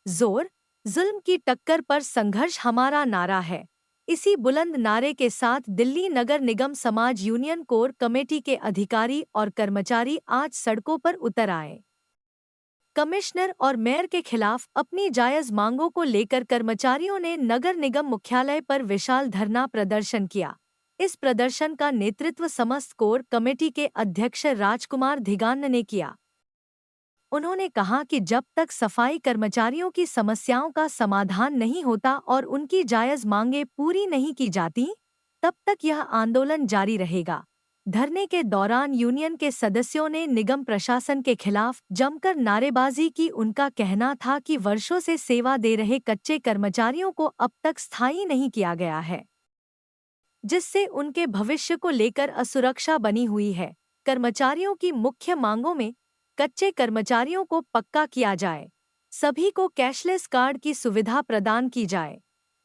जोर, जुल्म की टक्कर पर संघर्ष हमारा नारा है। इसी बुलंद नारे के साथ दिल्ली नगर निगम समाज यूनियन कोर कमेटी के अधिकारी और कर्मचारी आज सड़कों पर उतर आए। कमिश्नर और मेयर के खिलाफ अपनी जायज मांगों को लेकर कर्मचारियों ने नगर निगम मुख्यालय पर विशाल धरना प्रदर्शन किया। इस प्रदर्शन का नेतृत्व समस्त कोर कमेटी के अध्यक्ष राजकुमार धिगान ने किया। उन्होंने कहा कि जब तक सफाई कर्मचारियों की समस्याओं का समाधान नहीं होता और उनकी जायज मांगें पूरी नहीं की जाती, तब तक यह आंदोलन जारी रहेगा। धरने के दौरान यूनियन के सदस्यों ने निगम प्रशासन के खिलाफ जमकर नारेबाजी की। उनका कहना था कि वर्षों से सेवा दे रहे कच्चे कर्मचारियों को अब तक स्थायी नहीं किया गया है, जिससे उनके भविष्य को लेकर असुरक्षा बनी हुई है। कर्मचारियों की मुख्य मांगों में कच्चे कर्मचारियों को पक्का किया जाए, सभी को कैशलेस कार्ड की सुविधा प्रदान की जाए,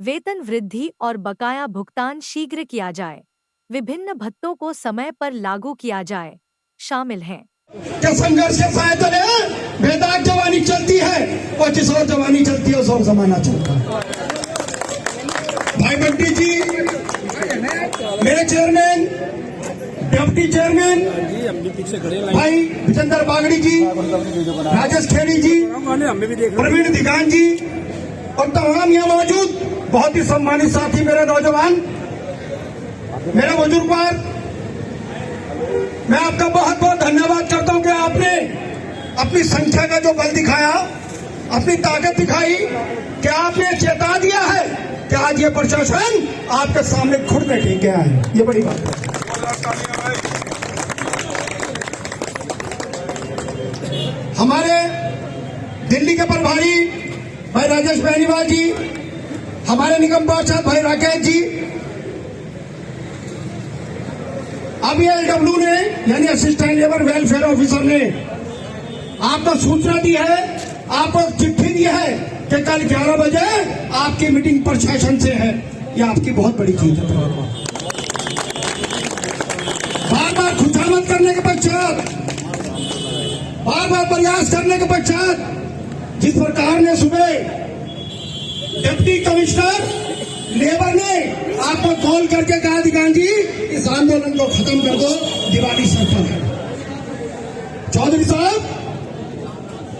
वेतन वृद्धि और बकाया भुगतान शीघ्र किया जाए, विभिन्न भत्तों को समय पर लागू किया जाए शामिल हैं। संघर्ष के साथ बेदाग जवानी चलती है और जिस और जवानी चलती है उस और जमाना चलता है। भाई बंटी जी, मेरे चेयरमैन, डिप्टी चेयरमैन भाई विजेंद्र बागड़ी जी, राजेश खेड़ी जी, प्रवीण दिगान जी और तमाम यहाँ मौजूद बहुत ही सम्मानित साथी, मेरे नौजवान, मेरे बुजुर्ग, मैं आपका बहुत बहुत धन्यवाद करता हूं कि आपने अपनी संख्या का जो बल दिखाया, अपनी ताकत दिखाई, कि आपने चेता दिया है कि आज ये प्रशासन आपके सामने घुटने टेक गया है। ये बड़ी बात है। हमारे दिल्ली के प्रभारी भाई राजेश बेनीवाल जी, हमारे निगम पार्षद भाई राकेश जी, अब ये एलडब्ल्यू ने यानी असिस्टेंट लेबर वेलफेयर ऑफिसर ने आपको सूचना दी है, आपको चिट्ठी दी है कि कल 11 बजे आपकी मीटिंग प्रशासन से है। ये आपकी बहुत बड़ी चीज है। बार बार खुशामद करने के पश्चात, बार बार प्रयास करने के पश्चात जिस प्रकार ने सुबह डिप्टी कमिश्नर लेबर ने आपको कॉल करके कहा, दिगान जी इस आंदोलन को खत्म कर दो, दिवाली सफल है। चौधरी साहब,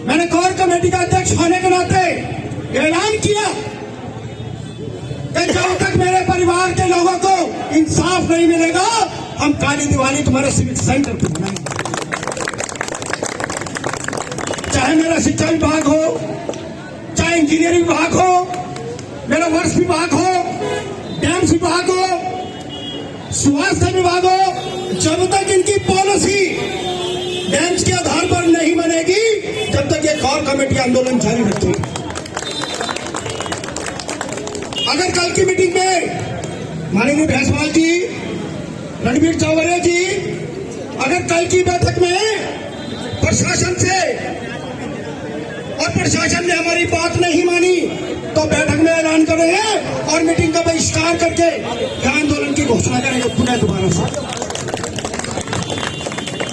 मैंने कोर कमेटी का अध्यक्ष होने के नाते ऐलान किया कि जब तक मेरे परिवार के लोगों को इंसाफ नहीं मिलेगा, हम काली दिवाली तुम्हारे सिविक सेंटर पर मनाएंगे। चाहे मेरा शिक्षा विभाग हो, चाहे इंजीनियरिंग विभाग हो, मेरा वर्ष विभाग हो, डैम्स विभाग हो, स्वास्थ्य विभाग हो, जब तक इनकी पॉलिसी डैम्स के आधार पर नहीं बनेगी, जब तक ये कोर कमेटी आंदोलन जारी रखेगी। अगर कल की मीटिंग में माननीय भैंसवाल जी, रणवीर चौवरिया जी, अगर कल की बैठक में प्रशासन से और प्रशासन ने हमारी बात नहीं मानी, तो बैठक में ऐलान करेंगे और मीटिंग का बहिष्कार करके आंदोलन की घोषणा करेंगे पुनः दोबारा से,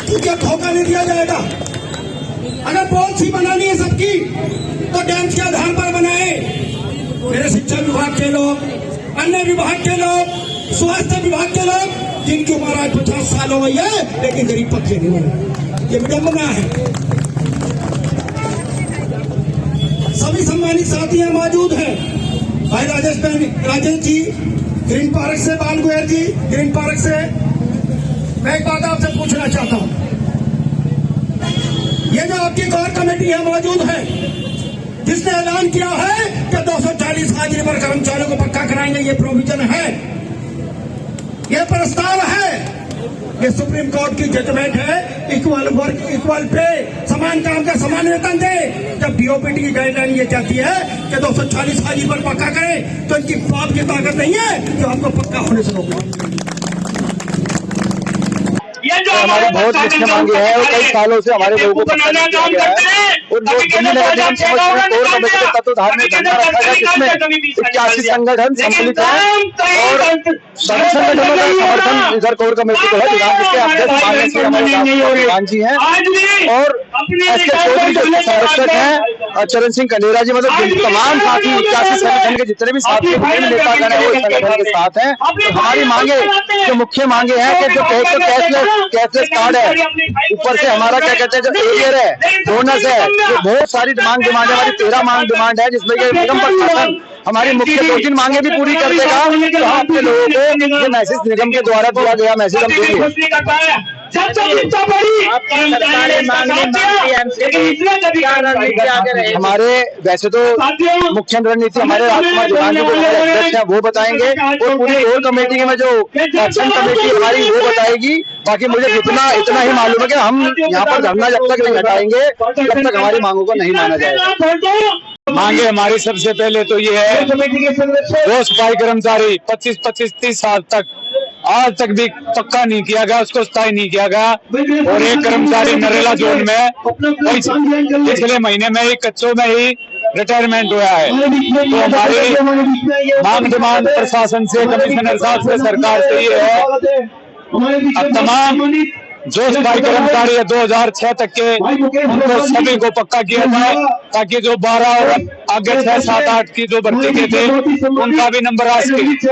क्योंकि धोखा नहीं दिया जाएगा। अगर पॉलिसी बनानी है सबकी तो डैम्स के आधार पर बनाए। मेरे शिक्षा विभाग के लोग, अन्य विभाग के लोग, स्वास्थ्य विभाग के लोग, जिनकी उम्र आज 50 साल हो गई है लेकिन गरीब पक्के नहीं बने, ये विडंबना है। सभी सम्मानित साथी यहाँ मौजूद हैं। भाई राजेश जी ग्रीन पार्क से, बाल गुहर जी ग्रीन पार्क से, मैं एक बात आपसे पूछना चाहता हूँ। ये जो आपकी कोर कमेटी है मौजूद है, जिसने ऐलान किया है कि 240 हाजिरी पर कर्मचारियों को पक्का कराएंगे, ये प्रोविजन है, ये प्रस्ताव है, ये सुप्रीम कोर्ट की जजमेंट है। इक्वल वर्क इक्वल पे, समान काम का समान वेतन दे। जब बीओपीटी की गाइडलाइन ये कहती है कि 240 हाजिरी पर पक्का करें, तो इनकी बाप की ताकत नहीं है जो आपको पक्का होने से रोके। ये जो हमारी बहुत मुख्य मांगे है और कई सालों से हमारे लोगों को पक्का नहीं किया गया है, और जो दिल्ली नगर निगम समझ कोर कमेटी के तत्वाधान में धरना रखा गया, जिसमें 81 संगठन सम्मिलित हैं और सभी संगठनों का समर्थन इधर कोर कमेटी को है। विधान के अध्यक्ष माननीय श्री हमारे विधान जी हैं और एस के चौधरी जो संरक्षक हैं, चरण सिंह कलेरा जी, मतलब तमाम साथी 81 संगठन के जितने भी साथी नेतागण है वो संगठन के साथ हैं। तो हमारी मांगे जो मुख्य मांगे हैं कि जो कैशलेस कार्ड है, ऊपर से हमारा क्या कहते हैं जो एरियर है, बोनस है, ये बहुत सारी डिमांड है, हमारी 13 मांग डिमांड है, जिसमें कि निगम प्रशासन हमारी मुख्य 2-3 मांगे भी पूरी कर देगा। तो हम अपने लोगों को ये मैसेज निगम के द्वारा दिया गया मैसेज हम देंगे। हमारे वैसे तो मुख्य रणनीति हमारे राजकुमार जोहान जी जो अध्यक्ष हैं वो बताएंगे और पूरी कोर कमेटी में जो एक्शन कमेटी हमारी वो बताएगी। बाकी मुझे इतना ही मालूम है कि हम यहाँ पर धरना जब तक नहीं हटाएंगे तब तक हमारी मांगों को नहीं माना जाएगा। मांगे हमारी सबसे पहले तो ये है, जो सफाई कर्मचारी 25-30 साल तक आज तक भी पक्का नहीं किया गया, उसको स्थायी नहीं किया गया। और एक कर्मचारी नरेला जोन में पिछले महीने में ही कच्चों में ही रिटायरमेंट हुआ है। तो हमारी मांग डिमांड प्रशासन से, कमिश्नर साहब से, सरकार से ये है, अब तमाम जो सफाई कर्मचारी है 2006 तक के उनको सभी को पक्का किया जाए, ताकि जो 12 और आगे 6, 7, 8 की जो भर्ती के थे उनका भी नंबर आ सके।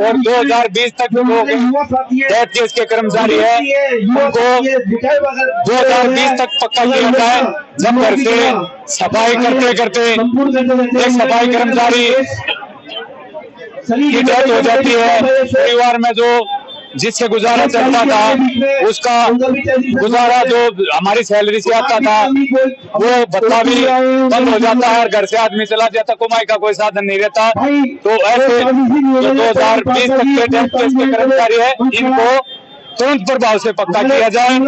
और 2020 तक जो डेथ केस के कर्मचारी है उनको 2020 तक पक्का किया जाए। जब घर से सफाई करते करते एक सफाई कर्मचारी की डेथ हो जाती है, परिवार में जो जिससे गुजारा चलता था उसका गुजारा जो हमारी सैलरी से आता था वो भत्ता भी बंद हो जाता है और घर से आदमी चला जाता, कमाई का कोई साधन नहीं रहता। तो ऐसे जो 2020 तक के डेथ केस के कर्मचारी है इनको तुरंत प्रभाव से पक्का किया जाए।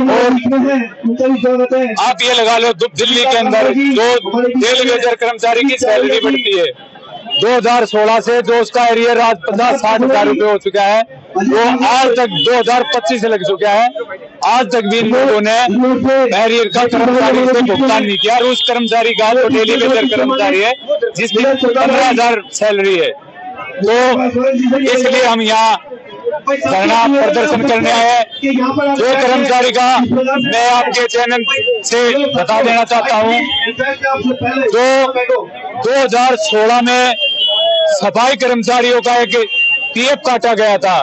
और आप ये लगा लो दिल्ली के अंदर जो डेली वेजर कर्मचारी की सैलरी बढ़ती है 2016 से, जो उसका एरियर आज 50-60 हजार रुपए हो चुका है, वो आज तक 2025 से लग चुका है, आज तक भी इन लोगों ने एरियर का कर्मचारी से भुगतान नहीं किया। और उस कर्मचारी का तो डेली वेजर कर्मचारी है जिसकी 15,000 सैलरी है। तो इसलिए हम यहाँ धरना प्रदर्शन करने आए हैं। जो कर्मचारी का मैं आपके चैनल से बता देना चाहता हूँ, जो 2016 में सफाई कर्मचारियों का एक पीएफ काटा गया था,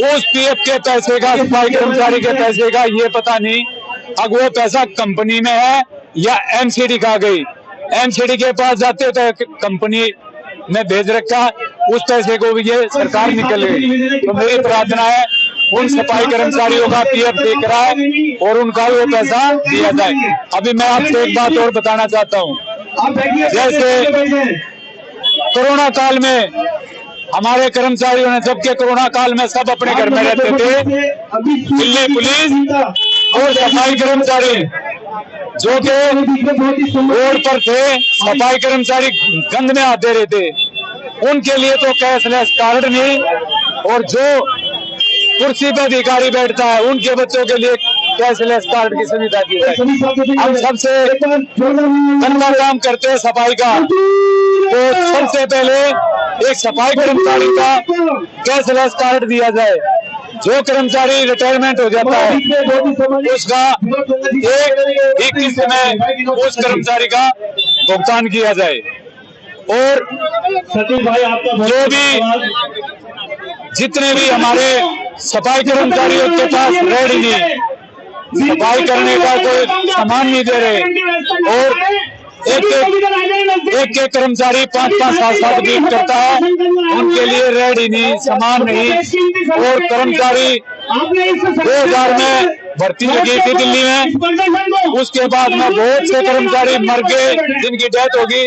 उस पीएफ के पैसे का, सफाई कर्मचारी के पैसे का ये पता नहीं अब वो पैसा कंपनी में है या एमसीडी का गई। एमसीडी के पास जाते तो कंपनी में भेज रखा, उस पैसे को भी ये सरकार निकल गई। तो मेरी प्रार्थना है उन सफाई कर्मचारियों का पीएफ देख रहा है और उनका वो पैसा दिया जाए। अभी मैं आपसे एक बात और बताना चाहता हूँ, जैसे कोरोना काल में हमारे कर्मचारियों ने, जबकि कोरोना काल में सब अपने घर में रहते थे, दिल्ली पुलिस और सफाई कर्मचारी जो के रोड पर थे, सफाई कर्मचारी गंद में आते रहते, उनके लिए तो कैशलेस कार्ड नहीं, और जो कुर्सी पर अधिकारी बैठता है उनके बच्चों के लिए कैशलेस कार्ड की सुविधा दी जाए। हम सबसे गंदा काम करते हैं सफाई का, तो सबसे पहले एक सफाई कर्मचारी का कैशलेस कार्ड दिया जाए। जो कर्मचारी रिटायरमेंट हो जाता है उसका एक किस्त में उस कर्मचारी का भुगतान किया जाए। और जो भी जितने भी हमारे सफाई कर्मचारियों के पास रेड नहीं, सफाई करने का कोई सामान नहीं दे रहे, और एक कर्मचारी 5-5, 7-7 ड्यूटी करता है, उनके लिए रेडी नहीं, सामान नहीं। और कर्मचारी 2000 में भर्ती लगी थी दिल्ली में, उसके बाद में बहुत से कर्मचारी मर गए जिनकी डेथ होगी,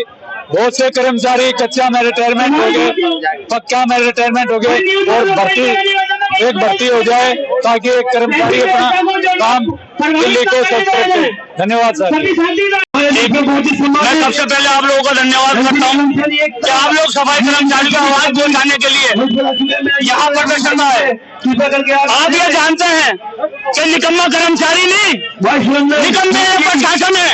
बहुत से कर्मचारी कच्चा में रिटायरमेंट हो गए, पक्का में रिटायरमेंट हो गए। और भर्ती हो जाए ताकि एक कर्मचारी अपना काम दिल्ली को सके। धन्यवाद सर। मैं सबसे पहले आप लोगों का धन्यवाद करता हूँ कि आप लोग सफाई कर्मचारी का आवाज पहुंचाने के लिए यहाँ प्रदर्शन में आए। आप ये जानते हैं कि निकम्मा कर्मचारी नहीं, निकम्मे प्रशासन है।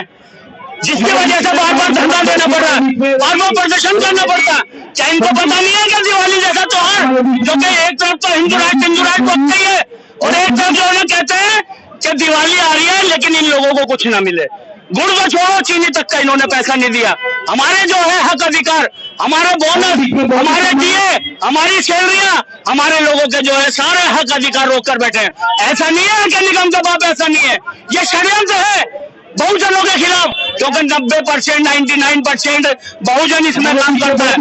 जिसकी वजह से बार बार धरना देना पड़ रहा है, बार बार प्रदर्शन करना पड़ता है। क्या इनको पता नहीं है कि दिवाली जैसा त्योहार, जो कि एक तरफ तो हिंदू राइट बोलते ही है और एक तरफ जो है कहते हैं कि दिवाली आ रही है लेकिन इन लोगों को कुछ ना मिले। गुड़ को छोड़ो, चीनी तक का इन्होंने पैसा नहीं दिया। हमारे जो है हक अधिकार, हमारे बोनस, हमारे डीए, हमारी सैलरियां, हमारे लोगों के जो है सारे हक अधिकार रोक कर बैठे हैं। ऐसा नहीं है कि निगम का बाप, ऐसा नहीं है, ये षड्यंत्र है बहुजनों के खिलाफ, क्योंकि 90% 99% बहुजन इसमें काम करता है।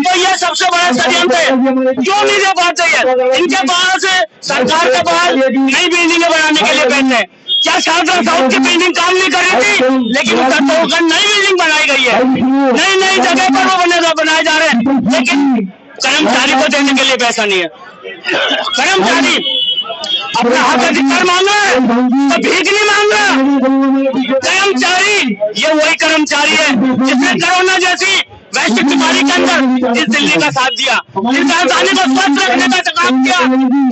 तो ये सबसे बड़ा षड्यंत्र है। क्यों नहीं दे पाते हैं? इनके पास सरकार के पास नई बिल्डिंगें बनाने के लिए पैसे हैं। क्या शारदा साउथ की बिल्डिंग काम नहीं कर रही थी? लेकिन नई बिल्डिंग बनाई गई है, नई नई जगह पर वो बनाए जा रहे हैं, लेकिन कर्मचारी को देने के लिए पैसा नहीं है। कर्मचारी अपना हक अधिकार मांग रहा है तो भीख नहीं मांग रहा। कर्मचारी ये वही कर्मचारी है जिसने कोरोना जैसी वैश्विक बीमारी के अंदर इस दिल्ली का साथ दिया, इस राजधानी को स्वस्थ रखने का काम किया,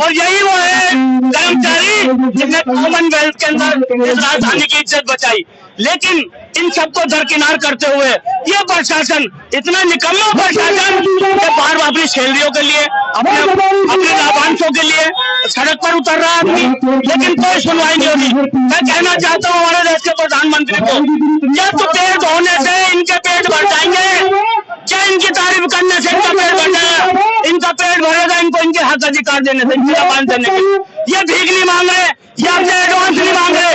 और यही वो है कर्मचारी जिसने कॉमनवेल्थ के अंदर इस राजधानी की इज्जत बचाई। लेकिन इन सबको दरकिनार करते हुए ये प्रशासन इतना निकम्मा प्रशासन कि बार बार अपनी सैलरियों के लिए, अपने लाभांशों के लिए सड़क पर उतर रहा है आदमी, लेकिन कोई सुनवाई नहीं होती। मैं कहना चाहता हूँ हमारे देश के प्रधानमंत्री को, क्या तो पेट धोने से इनके पेट भर जाएंगे? क्या इनकी तारीफ करने से इनका पेट भर जाएगा? इनका पेट भरेगा इनको इनके हक अधिकार देने से, इनकी जबान देने के। ये भीख नहीं मांग रहे, ये अपने एडवांस नहीं मांग रहे,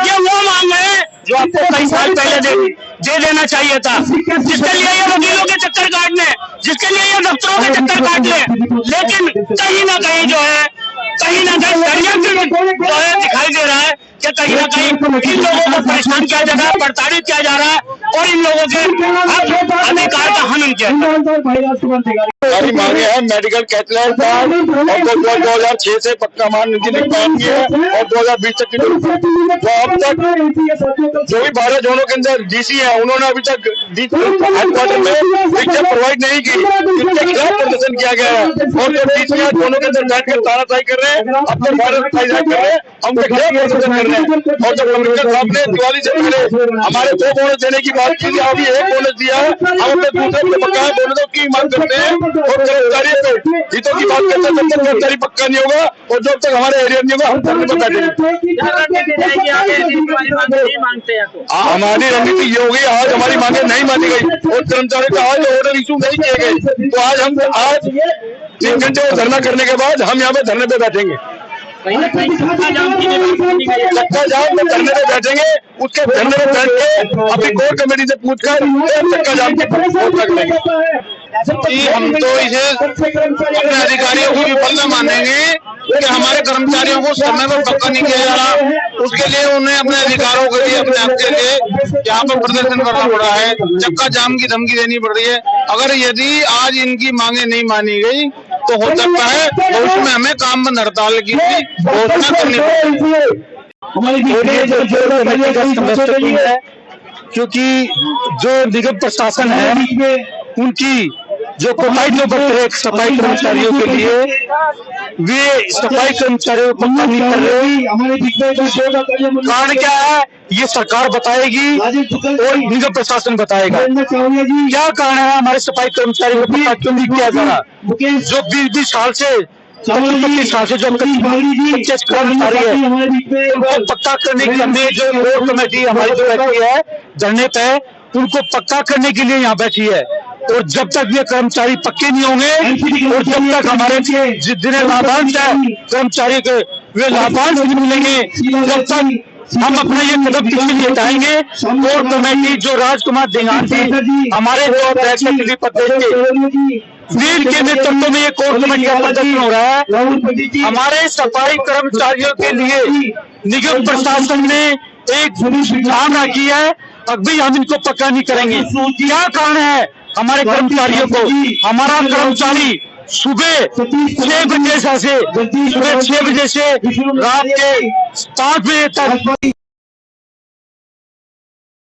ये वो मांग रहे जो आपको कई साल पहले दे देना चाहिए था, जिसके लिए ये वकीलों के चक्कर काटने, जिसके लिए ये दफ्तरों के चक्कर काट ले। लेकिन कहीं ना कहीं जो है षड्यंत्र जो है दिखाई दे रहा है कि कहीं ना कहीं इन लोगों को परेशान किया जा रहा है, प्रताड़ित किया जा रहा है और इन लोगों के अधिकार का हनन किया जा रहा है। हमारी मांगे हैं मेडिकल कैथलैब कार्ड और 2006 से पक्का मान नीति निगम की है और 2020 तक की तो अब तक जो भी 12 जोनों के अंदर डीसी है उन्होंने अभी तक हेडक्वार्टर में पिक्चर प्रोवाइड नहीं की, इनके खिलाफ प्रदर्शन किया गया है और जो डीसी है दोनों के अंदर बैठकर तानाशाही कर रहे हैं, अपने भारत कर रहे हैं, हम उनके खिलाफ प्रदर्शन कर रहे हैं। और जब कमिश्नर साहब ने दिवाली से पहले हमारे 2 बोनस देने की बात की, अभी 1 बोनस दिया है, हम अपने दूसरे बकाया बोनसों की मांग करते हैं और कर्मचारी पे हितों की बात करते हैं। जब तक कर्मचारी पक्का नहीं होगा और जब तक हमारे एरिया नहीं होगा हम धरने पर बैठेंगे। हमारी रणनीति ये होगी, आज हमारी मांगे नहीं मानी गई और कर्मचारियों का आज ऑर्डर इशू नहीं किए गए तो आज 3 घंटे और धरना करने के बाद हम यहाँ पे धरने पे बैठेंगे। चक्का जाम में धरने पे बैठेंगे, उसके धरने पे बैठ के अपनी कोर कमेटी से पूछकर चक्का जाम की हम तो इसे अपने अधिकारियों को विफलता मानेंगे कि हमारे कर्मचारियों को समय पर पक्का नहीं किया जा रहा। उसके लिए उन्हें अपने अधिकारों के लिए, अपने हक के लिए यहाँ पर प्रदर्शन करना पड़ा है, चक्का जाम की धमकी देनी पड़ रही है। अगर यदि आज इनकी मांगे नहीं मानी गई तो हो सकता है भविष्य में हमें काम बंद हड़ताल की घोषणा करनी पड़ेगी। क्योंकि जो निगम प्रशासन है उनकी जो कोताही जो बरत रहे सफाई कर्मचारियों के लिए, वे सफाई कर्मचारियों को पक्का नहीं कर रहे। कारण क्या है ये सरकार बताएगी और निगम प्रशासन बताएगा। क्या कारण है हमारे सफाई कर्मचारियों को पक्का क्यों नहीं किया जा रहा? जो 20 साल से 25 साल से जो कर्मचारी है उनको पक्का करने के लिए जो कोर कमेटी हमारी जो बैठी है धरने पे, उनको पक्का करने के लिए यहाँ बैठी है। और जब तक ये कर्मचारी पक्के नहीं होंगे और जब तक हमारे जितने लाभांश है कर्मचारी के वे लाभांश नहीं मिलेंगे, जब तक हम अपना ये कदम पीछे नहीं हटाएंगे। कोर कमेटी जो राजकुमार देहान थी हमारे जो अध्यक्ष दिल्ली प्रदेश के वीर के नेतृत्व में ये कोर कमेटी का प्रदर्शन हो रहा है। हमारे सफाई कर्मचारियों के लिए निगम प्रशासन ने एक ध्यान रखी है, अब भी हम इनको पक्का नहीं करेंगे। क्या कारण है हमारे कर्मचारियों को? हमारा कर्मचारी सुबह 6 बजे से सुबह 6 बजे से रात के 5 बजे तक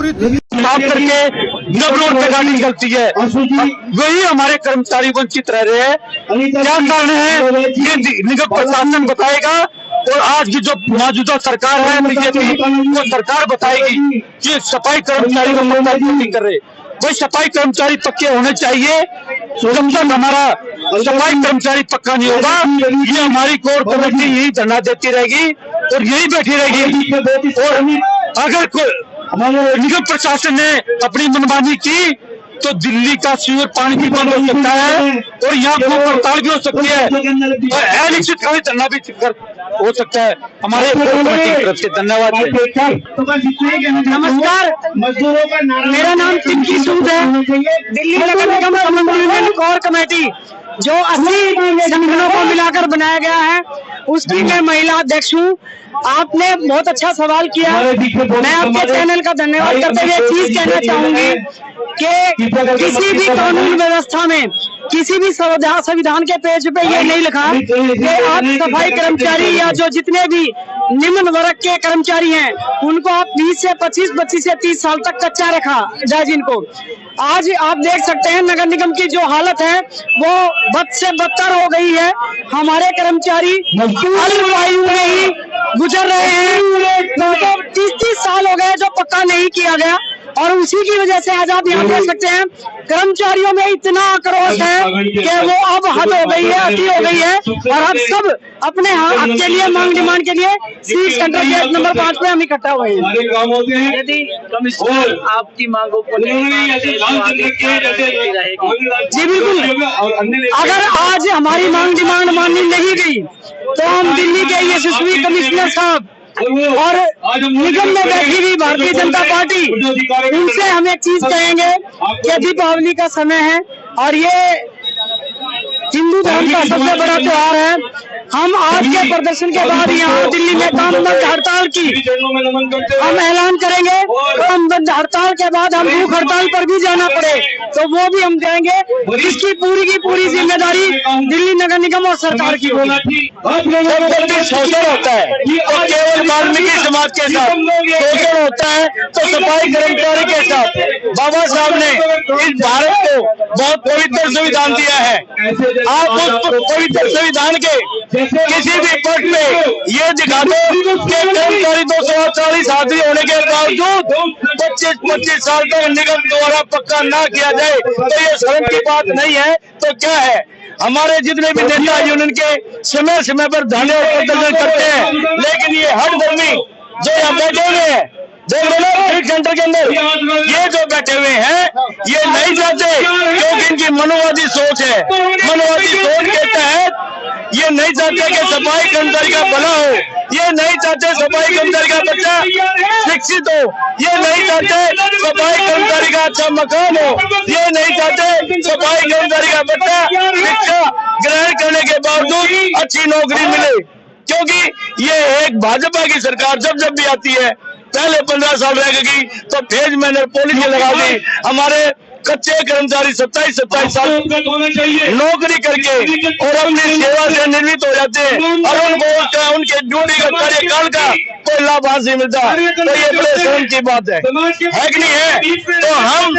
साफ करके जब रोड पे गाड़ी निकलती है, वही हमारे कर्मचारी वंचित रह रहे हैं। क्या कारण है ये निगम प्रशासन बताएगा और आज की जो मौजूदा सरकार है बीजेपी, वो सरकार बताएगी कि सफाई कर्मचारी को नहीं कर रहे। भाई सफाई कर्मचारी पक्के होने चाहिए। जब तक हमारा सफाई कर्मचारी पक्का नहीं होगा, ये हमारी कोर कमेटी यही धरना देती रहेगी और यही बैठी रहेगी। और अगर निगम प्रशासन ने अपनी मनमानी की तो दिल्ली का सीवर पानी भी बंद हो सकता है और यहाँ भूख हड़ताल भी हो सकती है और अनिश्चितकालीन धरना भी हो सकता है। हमारे तरफ से धन्यवाद। नमस्कार, मेरा नाम टिंकी सूद है। दिल्ली नगर निगम समन्वय कोर कमेटी जो 80 संगठनों को मिलाकर बनाया गया है, उसकी मैं महिला अध्यक्ष हूँ। आपने बहुत अच्छा सवाल किया। मैं आपके चैनल का धन्यवाद करते हुए चीज कहना चाहूंगी कि किसी भी कानून व्यवस्था में, किसी भी संविधान के पेज पे ये नहीं लिखा कि आप सफाई कर्मचारी या जो जितने भी निम्न वर्ग के कर्मचारी हैं उनको आप 20 से 25 से 30 साल तक कच्चा रखा जाए जिनको। आज आप देख सकते हैं नगर निगम की जो हालत है वो बद से बदतर हो गई है। हमारे कर्मचारी अल्प आयु में ही गुजर रहे हैं। तो 30 साल हो गए जो पक्का नहीं किया गया और उसी की वजह से आज आप यहाँ देख सकते हैं कर्मचारियों में इतना आक्रोश है कि वो अब हद हो गई है, अति हो गई है और अब सब अपने हक के लिए, मांग डिमांड के लिए सीट सेंटर गेट नंबर 5 पे हम इकट्ठा हुए हैं। यदि कमिश्नर आपकी मांगों को जी बिल्कुल, अगर आज हमारी मांग डिमांड मानी नहीं गई तो हम दिल्ली के यशस्वी कमिश्नर साहब और निगम में बैठी हुई भारतीय जनता पार्टी, इनसे हम एक चीज कहेंगे कि दीपावली का समय है और ये हिंदू धर्म का सबसे बड़ा त्योहार है। हम आज के प्रदर्शन के बाद यहाँ दिल्ली में काम बंद हड़ताल की हम ऐलान करेंगे। काम बंद हड़ताल के बाद हम भूख हड़ताल पर भी जाना पड़े तो वो भी हम जाएंगे। इसकी पूरी जिम्मेदारी दिल्ली नगर निगम और सरकार की होगी। शोषण होता है तो केवल वाल्मीकि समाज के साथ, शोषण होता है तो सफाई कर्मचारी के साथ। बाबा साहब ने इस भारत को बहुत पवित्र संविधान दिया है। आप उस पवित्र संविधान के किसी भी पक्ष में ये दिखा दो कि कर्मचारी 240 हाजिरी होने के बावजूद 25 साल तक निगम द्वारा पक्का ना किया जाए तो ये शर्म की बात नहीं है तो क्या है। हमारे जितने भी नेता यूनियन के समय समय पर धरने और प्रदर्शन करते हैं, लेकिन ये हठधर्मी जो यहाँ बैठे हुए हैं फीड सेंटर के अंदर, ये जो बैठे हुए हैं ये नहीं चाहते क्योंकि इनकी मनोवादी सोच है। मनोवादी सोच के तहत ये नहीं चाहते कि सफाई कर्मचारी का भला हो, ये नहीं चाहते सफाई कर्मचारी का बच्चा शिक्षित हो, ये नहीं चाहते सफाई कर्मचारी का अच्छा मकान हो, ये नहीं चाहते सफाई कर्मचारी का बच्चा शिक्षा ग्रहण करने के बावजूद अच्छी नौकरी मिले। क्योंकि ये एक भाजपा की सरकार जब भी आती है, पहले 15 साल रहेगी तो फेज मैनर पॉलिसी लगा दी। हमारे कच्चे कर्मचारी 27 साल नौकरी करके और अपनी सेवा से निर्मित हो जाते हैं और उनको उनके ड्यूटी का कार्यकाल का कोई लाभांश नहीं मिलता। तो ये बड़े शर्म की बात है कि नहीं है। तो हम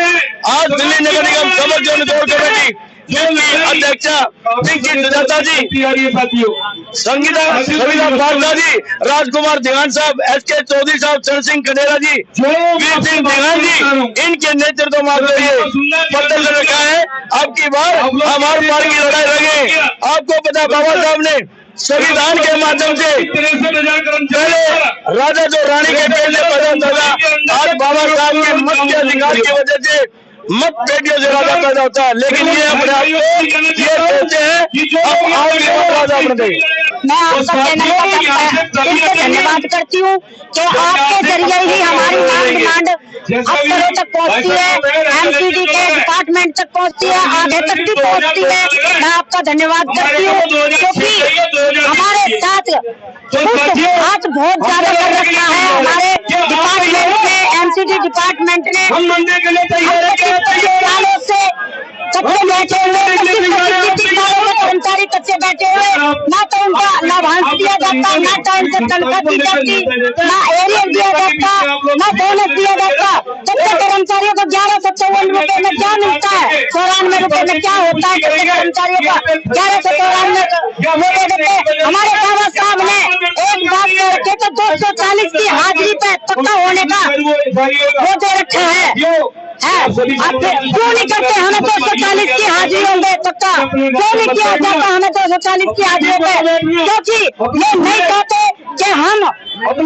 आज दिल्ली नगर निगम समर जोन कोर कमेटी अध्यक्षा पिंकी सुजाता जी, संगीता सविता पारदा जी, राजकुमार दिगान साहब, SK चौधरी साहब, चरण सिंह कनेरा जी, वीर सिंह दिगान जी, इनके नेतृत्व में प्रदर्शन रखा है। अब की बार हमारे पार की लड़ाई लगे। आपको पता बाबा साहब ने संविधान के माध्यम से पहले राजा जो रानी के पेड़ से पैदा था, आज बाबा साहब के मत के अधिकार की वजह से मत पेटियों से राजा पैदा होता है, लेकिन ये अपने आप को ये सोचते हैं अब आप राजा बन गए। मैं आपका चैनल का धन्यवाद करती हूँ कि आपके जरिए ही हमारी मांग डिमांड अफसरों तक पहुँचती है, MCD के डिपार्टमेंट तक पहुँचती है, आगे तक भी पहुँचती है। मैं आपका धन्यवाद करती हूँ क्योंकि हमारे साथ हाथ बहुत ज्यादा कर रखा है हमारे डिपार्टमेंट ने, MCD डिपार्टमेंट ने सालों से कच्चे बैठे हुए कर्मचारी कच्चे बैठे हुए, ना तो उनका लाभांश दिया जाता, ना टाइम से तनख्वाह दी जाती, ना एरियर दिया जाता, ना बोनस दिया जाता। कच्चे कर्मचारियों को 1154 रुपए में क्या मिलता है, 94 रुपए में क्या होता है कच्चे कर्मचारियों का 1194 रुपए। हमारे बाबा साहब ने एक 240 की हाजिरी पे पक्का होने का वो दे रखा है। आप क्यों नहीं करते? हमें 240 की हाजिरी होंगे पक्का क्यों नहीं किया जाता? हमें 240 की हाजिरी पे, क्योंकि ये नहीं कहते कि हम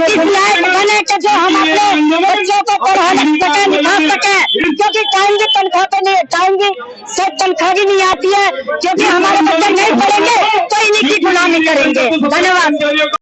इस लायक बने कि जो हम अपने बच्चों को पढ़ा सके, निभा सके, क्योंकि टाइम की तनख्वाह तो नहीं, टाइम की सब तनख्वाह भी नहीं आती है, क्योंकि हमारे बच्चे नहीं पढ़ेंगे तो इन्हीं की गुलामी करेंगे। धन्यवाद।